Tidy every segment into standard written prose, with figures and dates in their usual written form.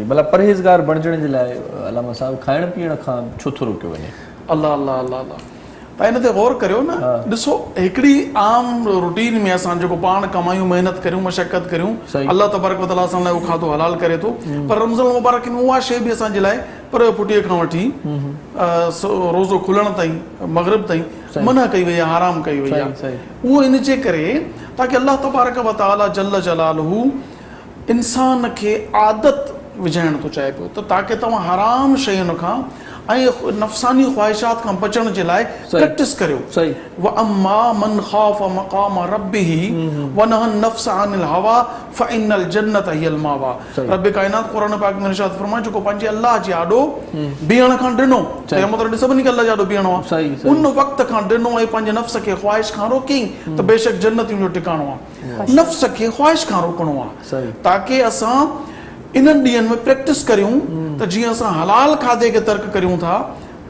भला परहेज़गार बणजण जे लाइ अलामा साहब खाइण पीअण खां छो थो रोकियो वञे? अल्लाह अल्लाह अल्लाह अल्लाह त इन ते गौर करियो न। ॾिसो हिकिड़ी आम रूटीन में असां जेको पाण कमायूं मेहनत करियूं मशक़त करियूं अल्लाह तबारक व तआला असां लाइ उहो खाधो हलाल करे थो, पर रमज़ान मुबारक में उहा शइ बि असांजे लाइ पर पुटीअ खां वठी रोज़ो खुलण ताईं मग़रिब ताईं मना कई वई आहे, हराम कई वई आहे। उहो इन जे करे ताकी अल्लाह तबारक व तआला जल्ल जलालहू इंसान खे आदत विझाइण थो चाहे पियो त ताकी तव्हां हराम शयुनि खां ऐं नफ़सानी ख़्वाहिशात खां बचण जे लाइ प्रैक्टिस करियो। व अम्मा मन ख़ाफ़ मक़ाम रब्बिही व नहा नफ़्स अनिल हवा फ़इन्नल जन्नत हियल मावा। रब काइनात क़ुरान पाक में इरशाद फरमाए जेको पंहिंजे अल्लाह जे आॾो बीहण खां ॾिनो, मतिलबु सभिनी खे अल्लाह जे आॾो बीहणो आहे, उन वक़्त खां ॾिनो ऐं पंहिंजे नफ़्स खे ख़्वाहिश खां रोकियईं त बेशक जन्नतियुनि जो टिकाणो आहे। नफ़्स खे ख़्वाहिश खां रोकणो आहे ताकी असां इन्हनि ॾींहंनि में प्रैक्टिस करियूं त जीअं असां हलाल खाधे खे तर्क करियूं था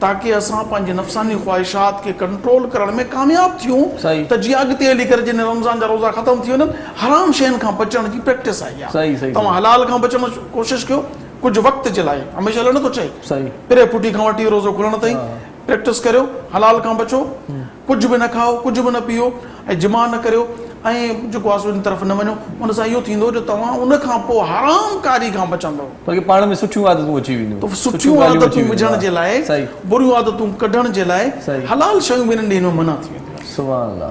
ताकी असां पंहिंजे नफ़सानी ख़्वाहिशात खे कंट्रोल करण में कामयाब थियूं त जीअं अॻिते हली करे जॾहिं रमज़ान जा रोज़ा ख़तमु थी वञनि हराम शयुनि खां बचण जी प्रैक्टिस आई आहे। तव्हां हलाल खां बचण जी कोशिशि कयो कुझु वक़्त जे लाइ, हमेशह लाइ नथो चई, पिरे पुठी खां वठी रोज़ो खुलण ताईं प्रैक्टिस करियो, हलाल खां बचो, कुझु बि न खाओ, कुझु बि न पीओ ऐं जिमा न करियो ऐं जेको आहे उन तरफ़ न वञो। उन सां इहो थींदो जो तव्हां उन खां पोइ हराम कारी खां बचंदव, बल्कि पाण में सुठियूं आदतूं अची वेंदियूं। सुठियूं आदतूं विझण जे लाइ, बुरियूं आदतूं कढण जे लाइ हलाल शयूं बि इन्हनि ॾींहंनि में मना थी वेंदियूं। सुभान अल्लाह।